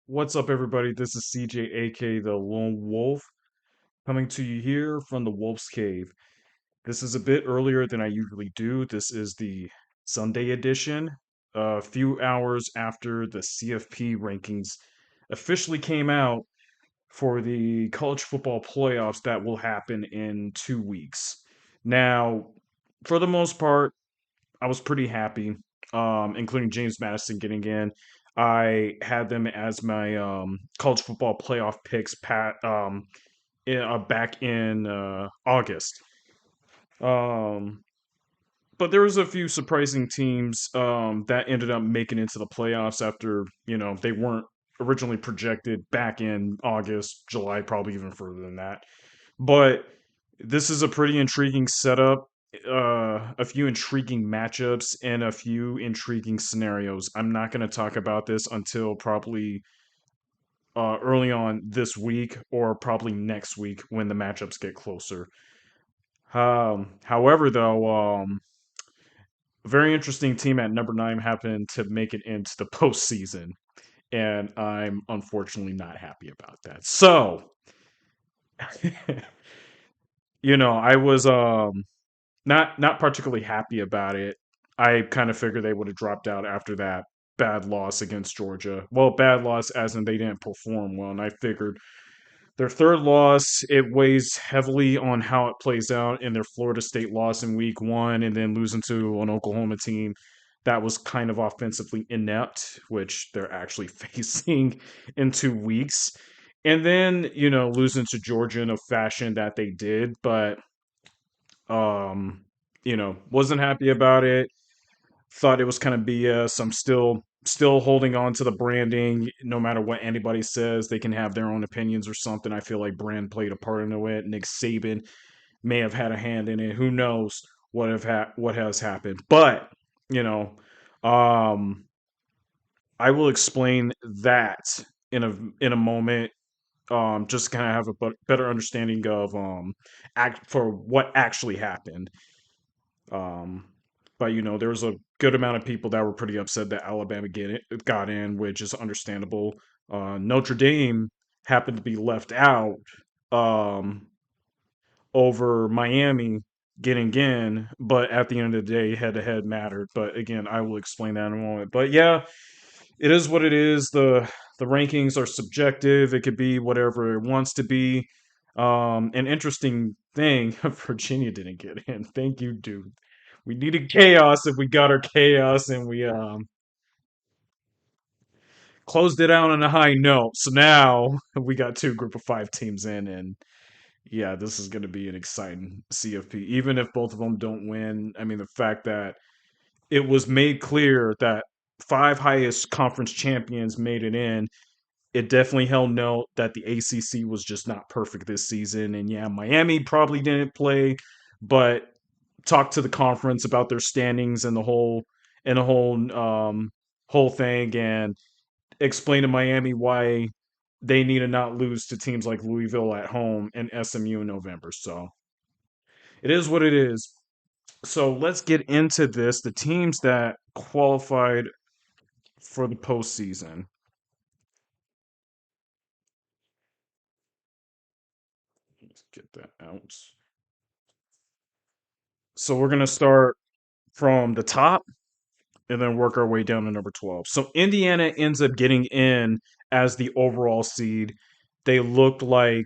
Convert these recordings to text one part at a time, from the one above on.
What's up, everybody? This is CJ, aka the Lone Wolf, coming to you here from the Wolf's Cave. This is a bit earlier than I usually do. This is the Sunday edition, a few hours after the CFP rankings officially came out for the college football playoffs that will happen in 2 weeks. Now, for the most part, I was pretty happy, including James Madison getting in. I had them as my college football playoff picks back in August. Um, but there was a few surprising teams that ended up making into the playoffs after they weren't originally projected back in August, July, probably even further than that. But this is a pretty intriguing setup, a few intriguing matchups, and a few intriguing scenarios. I'm not going to talk about this until probably early on this week or probably next week when the matchups get closer. However, though, a very interesting team at number 9 happened to make it into the postseason, and I'm unfortunately not happy about that. So, I was not particularly happy about it. I kind of figured they would have dropped out after that bad loss against Georgia. Well, bad loss as in they didn't perform well, and I figured their third loss, it weighs heavily on how it plays out in their Florida State loss in week 1 and then losing to an Oklahoma team that was kind of offensively inept, which they're actually facing in 2 weeks. And then, losing to Georgia in a fashion that they did, but um, wasn't happy about it. Thought it was kind of BS. I'm still holding on to the branding. No matter what anybody says, they can have their own opinions or something. I feel like brand played a part in it. Nick Saban may have had a hand in it. Who knows what has happened? But you know, um, I will explain that in a moment. Just kind of have a better understanding of act for what actually happened. Um, but there was a good amount of people that were pretty upset that Alabama got in, which is understandable. Notre Dame happened to be left out um, over Miami getting in, but at the end of the day, head to head mattered. But again, I will explain that in a moment. But yeah, it is what it is. The rankings are subjective. It could be whatever it wants to be. An interesting thing, Virginia didn't get in. Thank you, dude. We needed chaos if we got our chaos and we closed it out on a high note. So now we got two group of 5 teams in, and yeah, this is going to be an exciting CFP. Even if both of them don't win, I mean, the fact that it was made clear that 5 highest conference champions made it in, it definitely held note that the ACC was just not perfect this season. And yeah, Miami probably didn't play, but talk to the conference about their standings and the whole thing, and explain to Miami why they need to not lose to teams like Louisville at home and SMU in November. So it is what it is. So let's get into this. The teams that qualified for the postseason. Let's get that out. So we're gonna start from the top and then work our way down to number 12. So Indiana ends up getting in as the overall seed. They looked like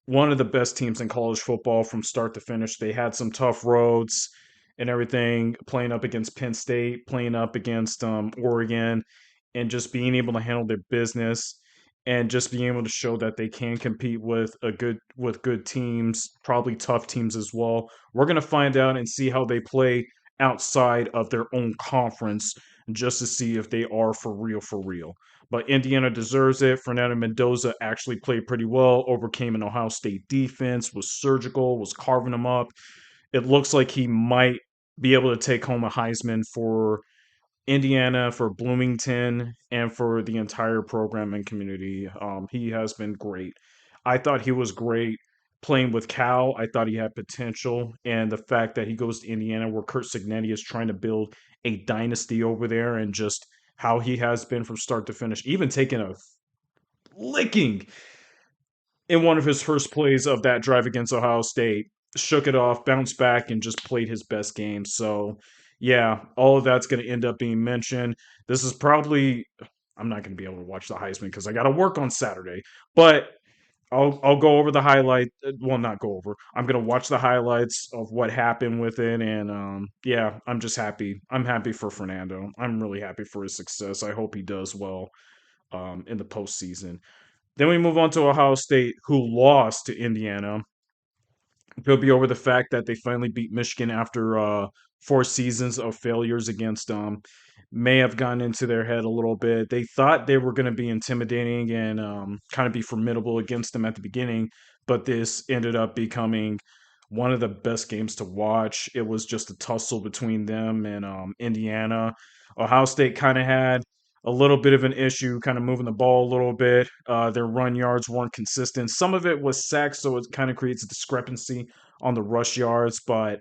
one of the best teams in college football from start to finish. They had some tough roads and everything, playing up against Penn State, playing up against Oregon, and just being able to handle their business and just being able to show that they can compete with good teams, probably tough teams as well. We're going to find out and see how they play outside of their own conference just to see if they are for real, for real. But Indiana deserves it. Fernando Mendoza actually played pretty well, overcame an Ohio State defense, was surgical, was carving them up. It looks like he might be able to take home a Heisman for Indiana, for Bloomington, and for the entire program and community. He has been great. I thought he was great playing with Cal. I thought he had potential, and the fact that he goes to Indiana, where Kurt Signetti is trying to build a dynasty over there, and just how he has been from start to finish, even taking a licking in one of his first plays of that drive against Ohio State. Shook it off, bounced back, and just played his best game. So, yeah, all of that's going to end up being mentioned. This is probably, I'm not going to be able to watch the Heisman because I got to work on Saturday, but I'll go over the highlight. Well, not go over. I'm gonna watch the highlights of what happened with it, and yeah, I'm just happy. I'm happy for Fernando. I'm really happy for his success. I hope he does well in the postseason. Then we move on to Ohio State, who lost to Indiana. He'll be over the fact that they finally beat Michigan after 4 seasons of failures against them. May have gone into their head a little bit. They thought they were going to be intimidating and kind of be formidable against them at the beginning, but this ended up becoming one of the best games to watch. It was just a tussle between them and Indiana. Ohio State kind of had a little bit of an issue, kind of moving the ball a little bit. Their run yards weren't consistent. Some of it was sacks, so it kind of creates a discrepancy on the rush yards, but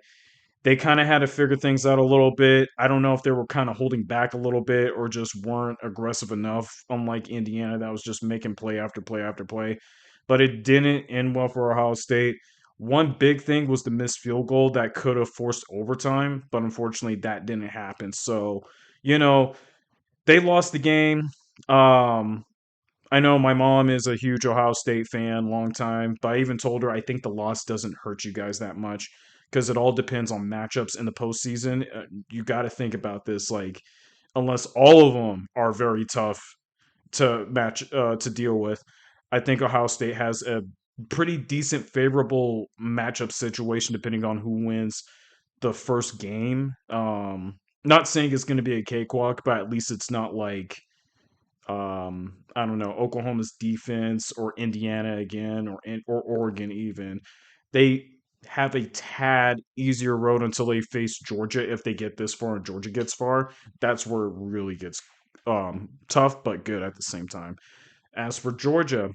they kind of had to figure things out a little bit. I don't know if they were kind of holding back a little bit or just weren't aggressive enough, unlike Indiana, that was just making play after play after play. But it didn't end well for Ohio State. One big thing was the missed field goal that could have forced overtime, but unfortunately that didn't happen. So, you know, they lost the game. Um, I know my mom is a huge Ohio State fan, long time, but I even told her I think the loss doesn't hurt you guys that much because it all depends on matchups in the postseason. You got to think about this, like unless all of them are very tough to deal with, I think Ohio State has a pretty decent favorable matchup situation depending on who wins the first game. Not saying it's going to be a cakewalk, but at least it's not like I don't know, Oklahoma's defense or Indiana again or Oregon even. They have a tad easier road until they face Georgia if they get this far and Georgia gets far. That's where it really gets tough but good at the same time. As for Georgia,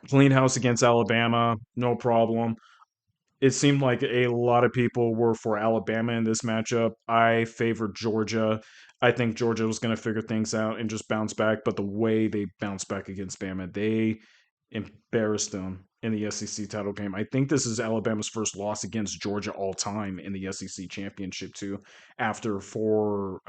clean house against Alabama, no problem. It seemed like a lot of people were for Alabama in this matchup. I favored Georgia. I think Georgia was going to figure things out and just bounce back. But the way they bounced back against Bama, they embarrassed them in the SEC title game. I think this is Alabama's first loss against Georgia all time in the SEC championship, too, after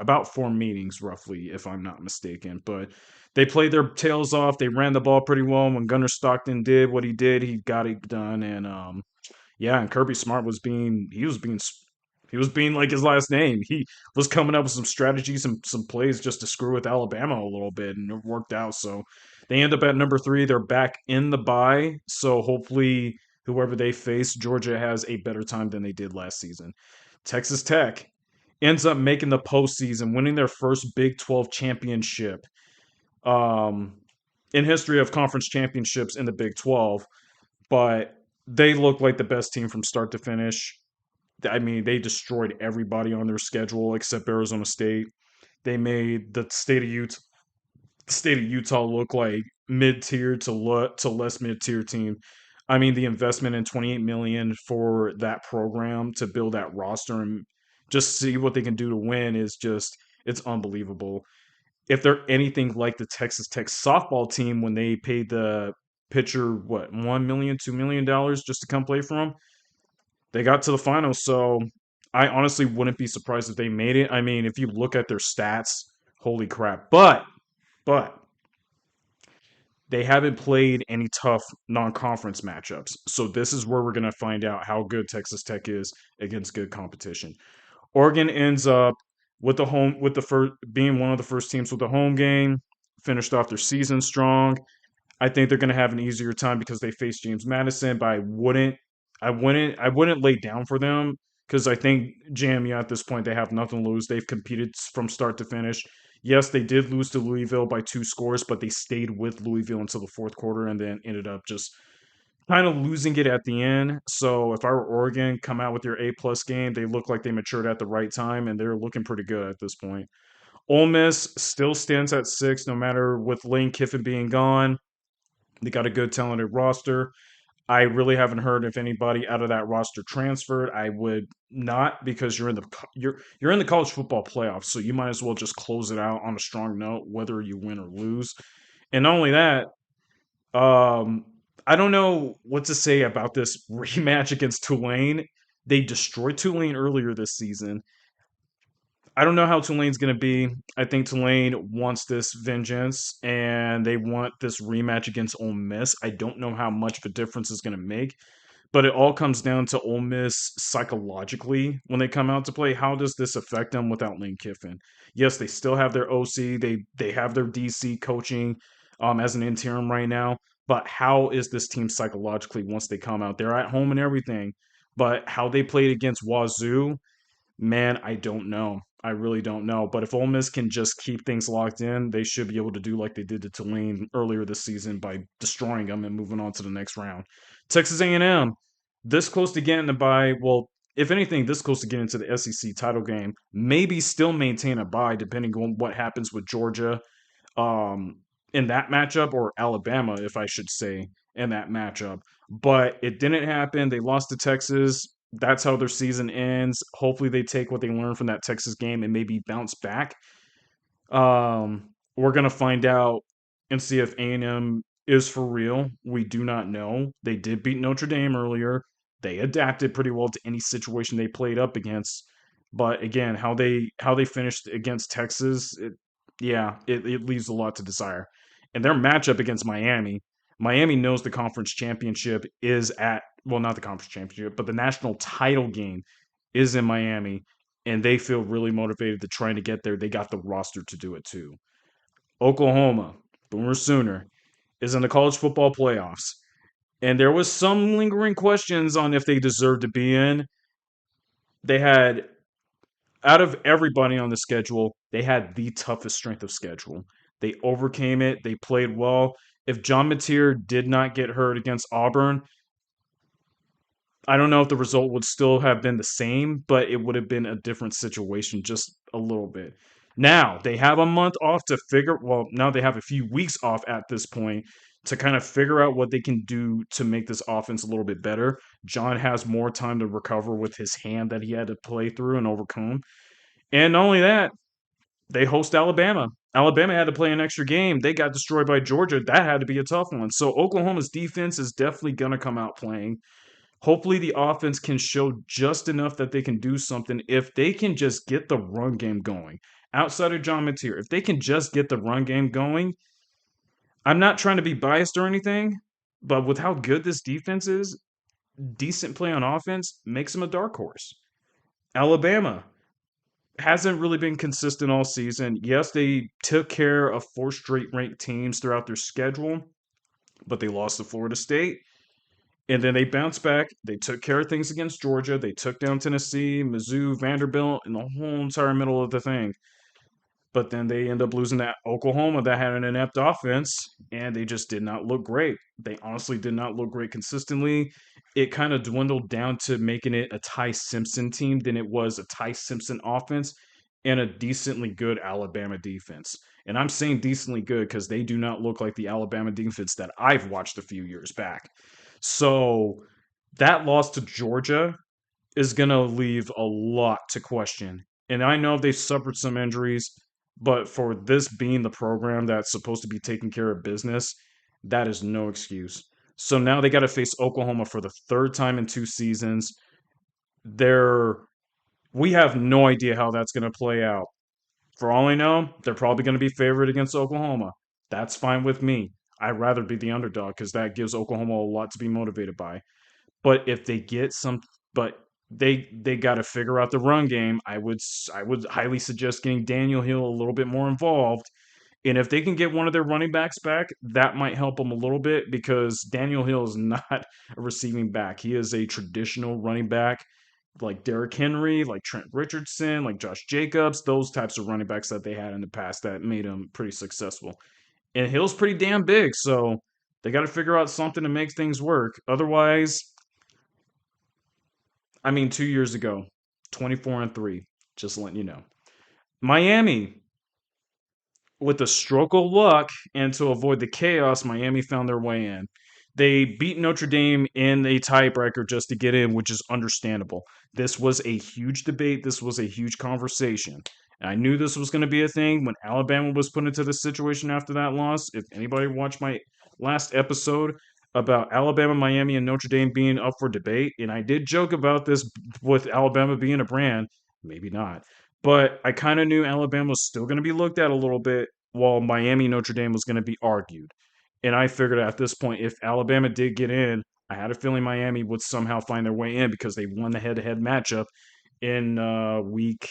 about 4 meetings, roughly, if I'm not mistaken. But they played their tails off. They ran the ball pretty well. When Gunnar Stockton did what he did, he got it done. And yeah, and Kirby Smart he was being like his last name. He was coming up with some strategies and some plays just to screw with Alabama a little bit, and it worked out. So they end up at number 3. They're back in the bye. So hopefully, whoever they face, Georgia has a better time than they did last season. Texas Tech ends up making the postseason, winning their first Big 12 championship um, in history of conference championships in the Big 12. But they look like the best team from start to finish. I mean, they destroyed everybody on their schedule except Arizona State. They made the state of Utah look like mid tier to less mid tier team. I mean, the investment in 28 million for that program to build that roster and just see what they can do to win is just it's unbelievable. If they're anything like the Texas Tech softball team when they paid the pitcher what $1 million, $2 million just to come play for them, they got to the finals. So I honestly wouldn't be surprised if they made it. I mean, if you look at their stats, holy crap! But they haven't played any tough non-conference matchups. So this is where we're gonna find out how good Texas Tech is against good competition. Oregon ends up with the first being one of the first teams with a home game, finished off their season strong. I think they're going to have an easier time because they face James Madison, but I wouldn't lay down for them because I think JMU at this point they have nothing to lose. They've competed from start to finish. Yes, they did lose to Louisville by 2 scores, but they stayed with Louisville until the fourth quarter and then ended up just kind of losing it at the end. So if I were Oregon, come out with your A+ game. They look like they matured at the right time and they're looking pretty good at this point. Ole Miss still stands at 6, no matter with Lane Kiffin being gone. They got a good, talented roster. I really haven't heard if anybody out of that roster transferred. I would not because you're in the college football playoffs, so you might as well just close it out on a strong note, whether you win or lose. And not only that, Um, I don't know what to say about this rematch against Tulane. They destroyed Tulane earlier this season. I don't know how Tulane's going to be. I think Tulane wants this vengeance and they want this rematch against Ole Miss. I don't know how much of a difference it's going to make, but it all comes down to Ole Miss psychologically when they come out to play. How does this affect them without Lane Kiffin? Yes, they still have their OC. They have their DC coaching as an interim right now. But how is this team psychologically once they come out? They're at home and everything, but how they played against Wazoo, man, I don't know. I really don't know. But if Ole Miss can just keep things locked in, they should be able to do like they did to Tulane earlier this season by destroying them and moving on to the next round. Texas A&M, this close to getting the bye. Well, if anything, this close to getting into the SEC title game. Maybe still maintain a bye depending on what happens with Georgia um, in that matchup, or Alabama, if I should say, in that matchup. But it didn't happen. They lost to Texas. That's how their season ends. Hopefully, they take what they learned from that Texas game and maybe bounce back. We're gonna find out and see if A&M is for real. We do not know. They did beat Notre Dame earlier. They adapted pretty well to any situation they played up against. But again, how they finished against Texas, it leaves a lot to desire. And their matchup against Miami, Miami knows the conference championship is at, well, not the conference championship, but the national title game is in Miami, and they feel really motivated to trying to get there. They got the roster to do it too. Oklahoma, Boomer Sooner, is in the college football playoffs, and there was some lingering questions on if they deserved to be in. They had, out of everybody on the schedule, they had the toughest strength of schedule. They overcame it. They played well. If John Mateer did not get hurt against Auburn, I don't know if the result would still have been the same, but it would have been a different situation just a little bit. Now they have a month off to figure, well, now they have a few weeks off at this point to kind of figure out what they can do to make this offense a little bit better. John has more time to recover with his hand that he had to play through and overcome. And not only that, they host Alabama. Alabama had to play an extra game. They got destroyed by Georgia. That had to be a tough one. So Oklahoma's defense is definitely going to come out playing. Hopefully, the offense can show just enough that they can do something. If they can just get the run game going, outside of John Mateer, if they can just get the run game going, I'm not trying to be biased or anything, but with how good this defense is, decent play on offense makes them a dark horse. Alabama hasn't really been consistent all season. Yes, they took care of four straight ranked teams throughout their schedule, but they lost to Florida State. And then they bounced back. They took care of things against Georgia. They took down Tennessee, Mizzou, Vanderbilt, and the whole entire middle of the thing. But then they end up losing that Oklahoma that had an inept offense, and they just did not look great. They honestly did not look great consistently. It kind of dwindled down to making it a Ty Simpson team than it was a Ty Simpson offense and a decently good Alabama defense. And I'm saying decently good because they do not look like the Alabama defense that I've watched a few years back. So that loss to Georgia is going to leave a lot to question. And I know they suffered some injuries, but for this being the program that's supposed to be taking care of business, that is no excuse. So now they got to face Oklahoma for the third time in 2 seasons. They're we have no idea how that's going to play out. For all I know, they're probably going to be favored against Oklahoma. That's fine with me. I'd rather be the underdog because that gives Oklahoma a lot to be motivated by. But if they get some, but they got to figure out the run game. I would highly suggest getting Daniel Hill a little bit more involved. And if they can get one of their running backs back, that might help them a little bit because Daniel Hill is not a receiving back. He is a traditional running back like Derrick Henry, like Trent Richardson, like Josh Jacobs, those types of running backs that they had in the past that made him pretty successful. And Hill's pretty damn big, so they got to figure out something to make things work. Otherwise, I mean, 2 years ago, 24-3, just letting you know. Miami, with a stroke of luck and to avoid the chaos, Miami found their way in. They beat Notre Dame in a tiebreaker just to get in, which is understandable. This was a huge debate. This was a huge conversation. And I knew this was going to be a thing when Alabama was put into this situation after that loss. If anybody last episode about Alabama, Miami, and Notre Dame being up for debate, and I did joke about this with Alabama being a brand, maybe not, but I kind of knew Alabama was still going to be looked at a little bit, while Miami, Notre Dame was going to be argued. And I figured at this point, if Alabama did get in, I had a feeling Miami would somehow find their way in because they won the head-to-head matchup in week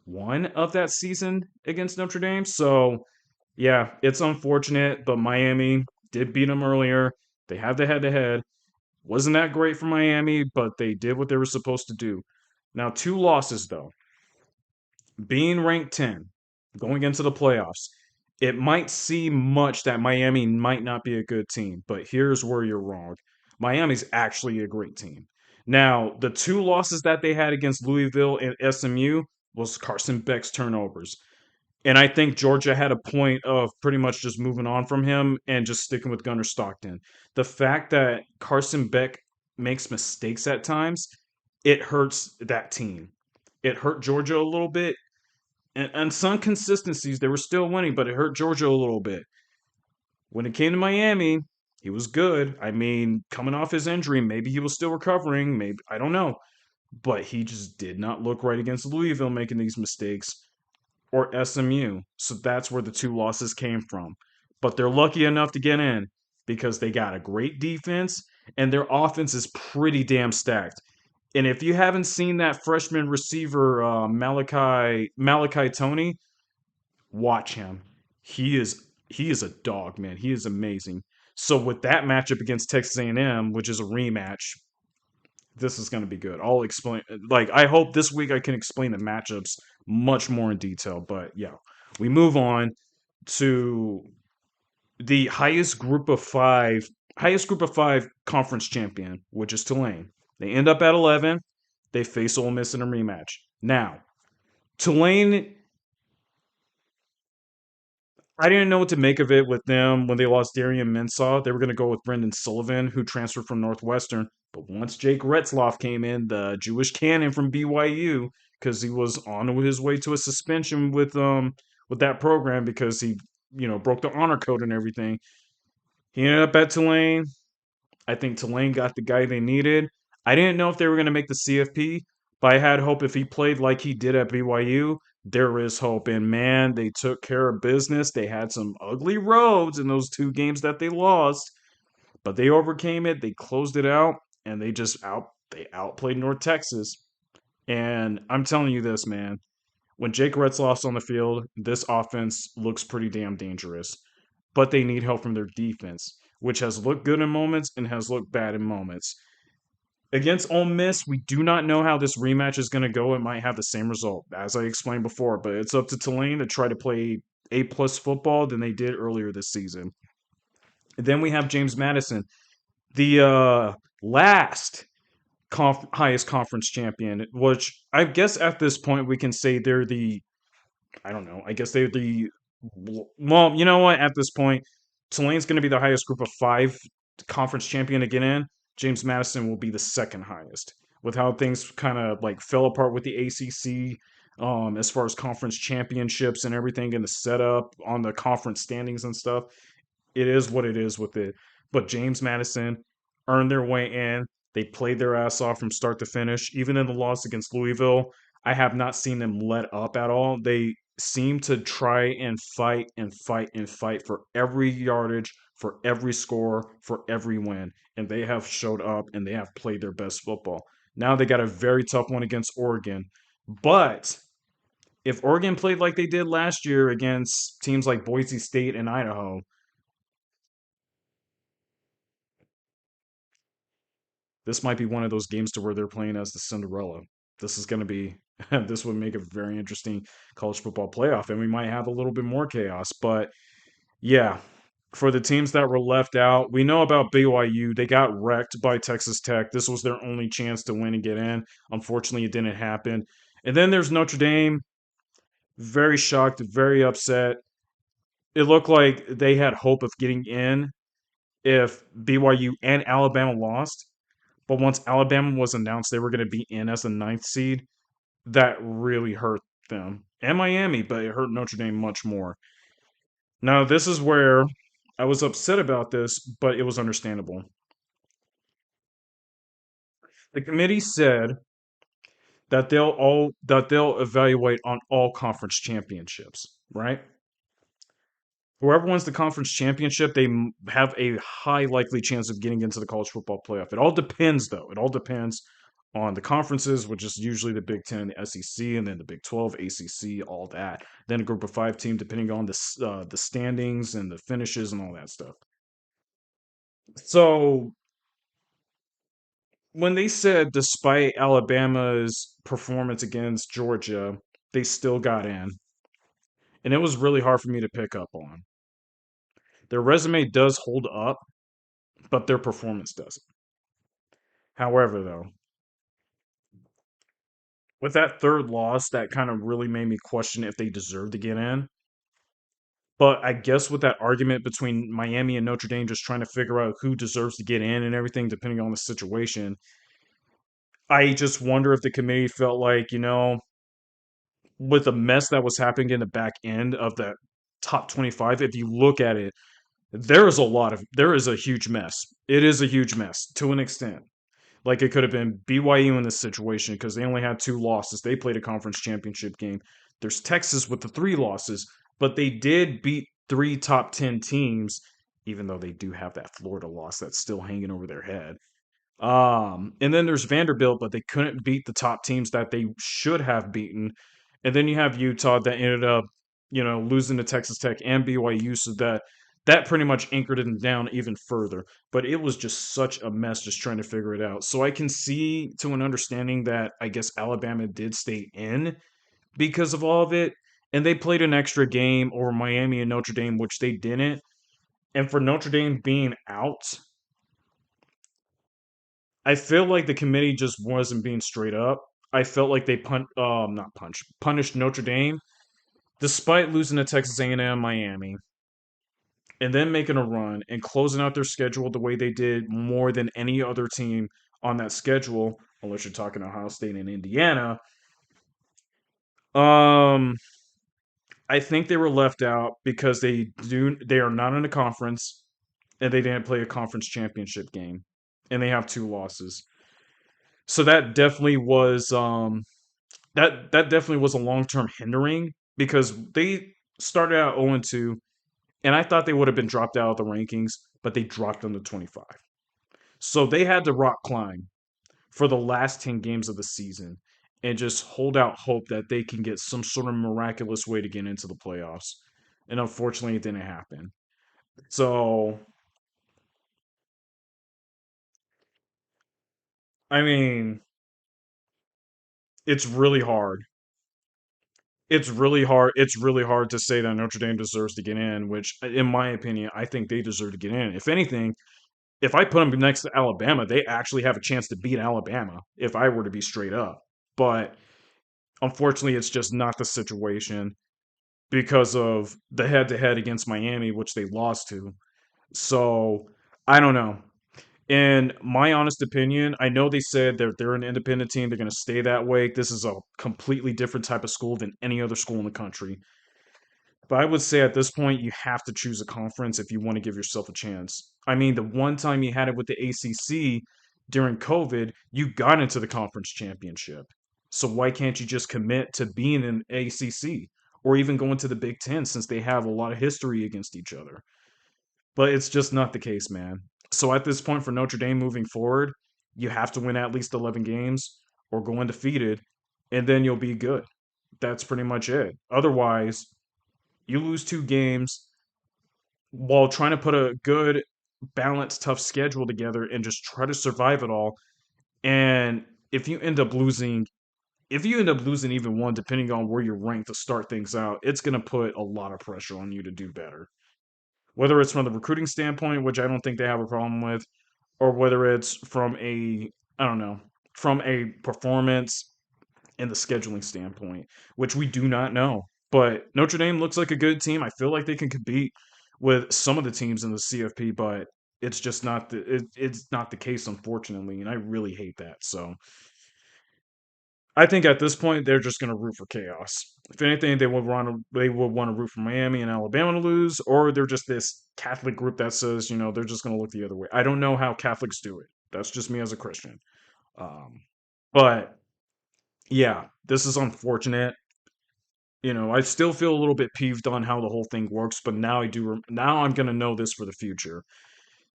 1 of that season against Notre Dame. So, yeah, it's unfortunate, but Miami did beat them earlier. They have the head to head. Wasn't that great for Miami, but they did what they were supposed to do. Now, 2 losses, though. Being ranked 10, going into the playoffs, it might seem much that Miami might not be a good team, but here's where you're wrong. Miami's actually a great team. Now, the 2 losses that they had against Louisville and SMU was Carson Beck's turnovers. And I think Georgia had a point of pretty much just moving on from him and just sticking with Gunnar Stockton. The fact that Carson Beck makes mistakes at times, it hurts that team. It hurt Georgia a little bit. And some consistencies, they were still winning, but it hurt Georgia a little bit. When it came to Miami, he was good. I mean, coming off his injury, maybe he was still recovering. Maybe, I don't know. But he just did not look right against Louisville making these mistakes or SMU. So that's where the 2 losses came from. But they're lucky enough to get in because they got a great defense and their offense is pretty damn stacked. And if you haven't seen that freshman receiver Malachi Tony, watch him. He is a dog, man. He is amazing. So with that matchup against Texas A&M, which is a rematch, this is going to be good. I'll explain. Like I hope this week I can explain the matchups much more in detail. But yeah, we move on to the highest group of five conference champion, which is Tulane. They end up at 11. They face Ole Miss in a rematch. Now, Tulane, I didn't know what to make of it with them when they lost Darian Mensah. They were going to go with Brendan Sullivan, who transferred from Northwestern. But once Jake Retzloff came in, the Jewish cannon from BYU, because he was on his way to a suspension with that program because he broke the honor code and everything. He ended up at Tulane. I think Tulane got the guy they needed. I didn't know if they were going to make the CFP, but I had hope if he played like he did at BYU, there is hope. And man, they took care of business. They had some ugly roads in those 2 games that they lost, but they overcame it. They closed it out, and they outplayed North Texas. And I'm telling you this, man. When Jake Retzloff's on the field, this offense looks pretty damn dangerous. But they need help from their defense, which has looked good in moments and has looked bad in moments. Against Ole Miss, we do not know how this rematch is going to go. It might have the same result, as I explained before, but it's up to Tulane to try to play A-plus football than they did earlier this season. And then we have James Madison, the last highest conference champion, which I guess at this point we can say they're the I don't know. I guess they're the well. You know what? At this point, Tulane's going to be the highest group of five conference champion to get in. James Madison will be the second highest. With how things kind of like fell apart with the ACC, as far as conference championships and everything, and the setup on the conference standings and stuff, it is what it is with it. But James Madison earned their way in. They played their ass off from start to finish. Even in the loss against Louisville, I have not seen them let up at all. They seem to try and fight and fight and fight for every yardage, for every score, for every win. And they have showed up and they have played their best football. Now they got a very tough one against Oregon. But if Oregon played like they did last year against teams like Boise State and Idaho, this might be one of those games to where they're playing as the Cinderella. This is going to be this would make a very interesting college football playoff, and we might have a little bit more chaos. But yeah, for the teams that were left out, we know about BYU. They got wrecked by Texas Tech. This was their only chance to win and get in. Unfortunately, it didn't happen. And then there's Notre Dame. Very shocked, very upset. It looked like they had hope of getting in if BYU and Alabama lost. But once Alabama was announced they were going to be in as the ninth seed, that really hurt them and Miami, but it hurt Notre Dame much more. Now, this is where I was upset about this, but it was understandable. The committee said that they'll evaluate on all conference championships, right? Whoever wins the conference championship, have a high likely chance of getting into the college football playoff. It all depends, though. It all depends on the conferences, which is usually the Big Ten, the SEC, and then the Big 12, ACC, all that. Then a group of five team, depending on the standings and the finishes and all that stuff. So when they said, despite Alabama's performance against Georgia, they still got in, and it was really hard for me to pick up on. Their resume does hold up, but their performance doesn't. However, though, with that third loss, that kind of really made me question if they deserve to get in. But I guess with that argument between Miami and Notre Dame, just trying to figure out who deserves to get in and everything, depending on the situation, I just wonder if the committee felt like, with the mess that was happening in the back end of that top 25, if you look at it, there is a huge mess. It is a huge mess to an extent. Like it could have been BYU in this situation because they only had two losses. They played a conference championship game. There's Texas with the three losses, but they did beat three top 10 teams, even though they do have that Florida loss that's still hanging over their head. And then there's Vanderbilt, but they couldn't beat the top teams that they should have beaten. And then you have Utah that ended up, losing to Texas Tech and BYU, so that pretty much anchored it down even further. But it was just such a mess just trying to figure it out. So I can see to an understanding that I guess Alabama did stay in because of all of it. And they played an extra game over Miami and Notre Dame, which they didn't. And for Notre Dame being out, I feel like the committee just wasn't being straight up. I felt like they punished Notre Dame despite losing to Texas A&M, Miami, and then making a run and closing out their schedule the way they did more than any other team on that schedule, unless you're talking Ohio State and Indiana. Um, I think they were left out because they are not in a conference and they didn't play a conference championship game, and they have two losses. So that definitely was a long term hindering because they started out 0-2, and I thought they would have been dropped out of the rankings, but they dropped them to 25. So they had to rock climb for the last 10 games of the season and just hold out hope that they can get some sort of miraculous way to get into the playoffs. And unfortunately, it didn't happen. So, I mean, it's really hard. It's really hard. It's really hard to say that Notre Dame deserves to get in, which, in my opinion, I think they deserve to get in. If anything, if I put them next to Alabama, they actually have a chance to beat Alabama if I were to be straight up. But unfortunately, it's just not the situation because of the head to head against Miami, which they lost to. So I don't know. In my honest opinion, I know they said they're an independent team. They're going to stay that way. This is a completely different type of school than any other school in the country. But I would say at this point, you have to choose a conference if you want to give yourself a chance. I mean, the one time you had it with the ACC during COVID, you got into the conference championship. So why can't you just commit to being in ACC or even going to the Big Ten since they have a lot of history against each other? But it's just not the case, man. So at this point for Notre Dame moving forward, you have to win at least 11 games or go undefeated, and then you'll be good. That's pretty much it. Otherwise, you lose two games while trying to put a good, balanced, tough schedule together and just try to survive it all. And if you end up losing, if you end up losing even one, depending on where you're ranked to start things out, it's going to put a lot of pressure on you to do better. Whether it's from the recruiting standpoint, which I don't think they have a problem with, or whether it's from I don't know, from a performance and the scheduling standpoint, which we do not know. But Notre Dame looks like a good team. I feel like they can compete with some of the teams in the CFP, but it's not the case, unfortunately, and I really hate that. So I think at this point they're just going to root for chaos. If anything, they would want to root for Miami and Alabama to lose, or they're just this Catholic group that says, they're just going to look the other way. I don't know how Catholics do it. That's just me as a Christian. Um, but yeah, this is unfortunate. I still feel a little bit peeved on how the whole thing works, but now I do. Now I'm going to know this for the future.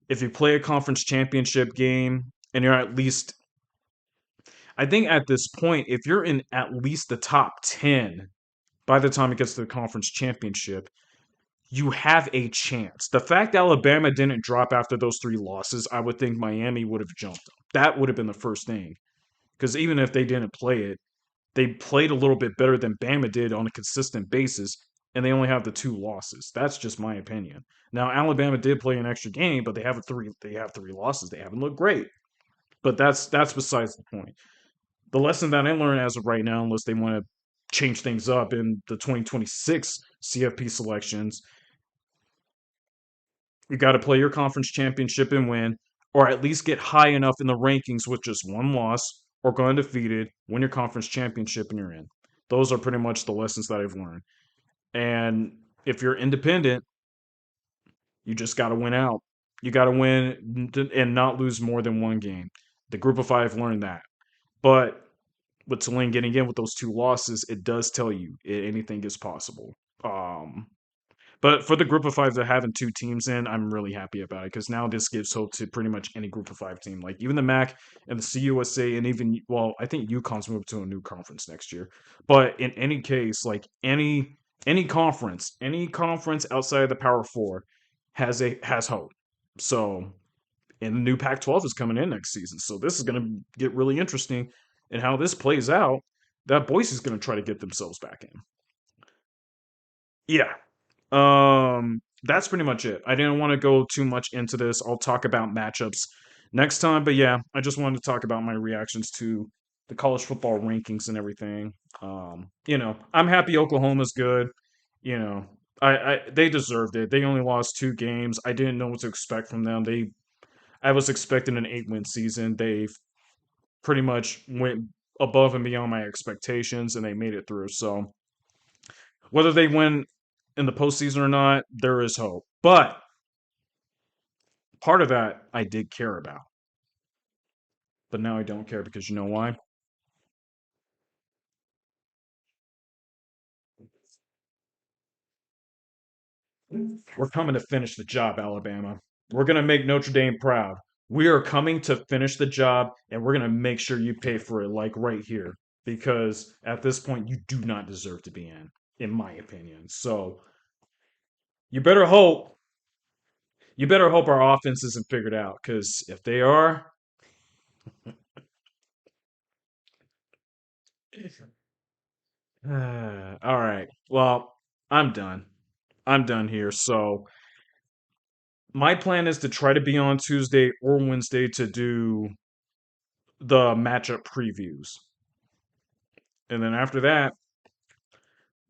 If you play a conference championship game and you're at least, I think at this point, if you're in at least the top 10 by the time it gets to the conference championship, you have a chance. The fact Alabama didn't drop after those three losses, I would think Miami would have jumped them. That would have been the first thing. Because even if they didn't play it, they played a little bit better than Bama did on a consistent basis, and they only have the two losses. That's just my opinion. Now Alabama did play an extra game, but they have three losses. They haven't looked great. But that's besides the point. The lesson that I learned as of right now, unless they want to change things up in the 2026 CFP selections, you got to play your conference championship and win, or at least get high enough in the rankings with just one loss, or go undefeated, win your conference championship, and you're in. Those are pretty much the lessons that I've learned. And if you're independent, you just got to win out. You got to win and not lose more than one game. The group of five learned that. But with Tulane getting in with those two losses, it does tell you anything is possible. Um, but for the group of five that having two teams in, I'm really happy about it because now this gives hope to pretty much any group of five team. Like even the MAC and the CUSA, and even I think UConn's moved to a new conference next year. But in any case, like any conference outside of the Power Four has hope. So and the new Pac-12 is coming in next season, so this is going to get really interesting. And how this plays out, that Boise is going to try to get themselves back in. Yeah, that's pretty much it. I didn't want to go too much into this. I'll talk about matchups next time, but yeah, I just wanted to talk about my reactions to the college football rankings and everything. I'm happy Oklahoma's good. You know, they deserved it. They only lost two games. I didn't know what to expect from them. I was expecting an 8-win season. They pretty much went above and beyond my expectations, and they made it through. So whether they win in the postseason or not, there is hope. But part of that I did care about, but now I don't care because you know why? We're coming to finish the job, Alabama. We're going to make Notre Dame proud. We are coming to finish the job, and we're going to make sure you pay for it, like right here, because at this point, you do not deserve to be in my opinion. So you better hope, our offense isn't figured out, because if they are, all right. Well, I'm done. I'm done here. So my plan is to try to be on Tuesday or Wednesday to do the matchup previews. And then after that,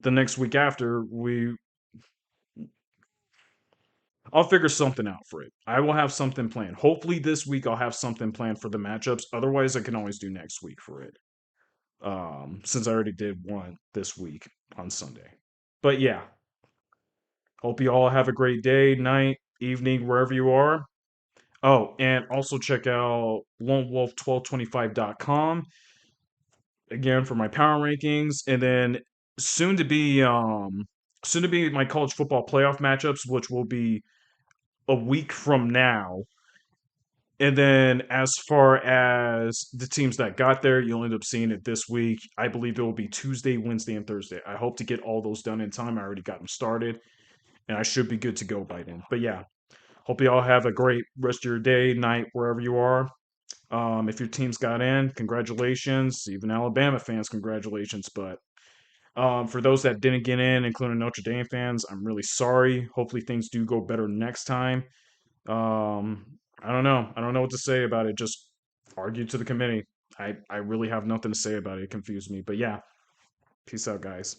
the next week after, I'll figure something out for it. I will have something planned. Hopefully this week I'll have something planned for the matchups. Otherwise, I can always do next week for it. Since I already did one this week on Sunday. But yeah, hope you all have a great day, night, evening, wherever you are. Oh, and also check out lonewolf1225.com again for my power rankings, and then soon to be soon to be my college football playoff matchups, which will be a week from now. And then as far as the teams that got there, you'll end up seeing it this week. I believe it will be Tuesday, Wednesday, and Thursday. I hope to get all those done in time. I already got them started, and I should be good to go by then. But yeah, hope you all have a great rest of your day, night, wherever you are. If your teams got in, congratulations. Even Alabama fans, congratulations. But for those that didn't get in, including Notre Dame fans, I'm really sorry. Hopefully things do go better next time. Um, I don't know. I don't know what to say about it. Just argue to the committee. I really have nothing to say about it. It confused me. But yeah, peace out, guys.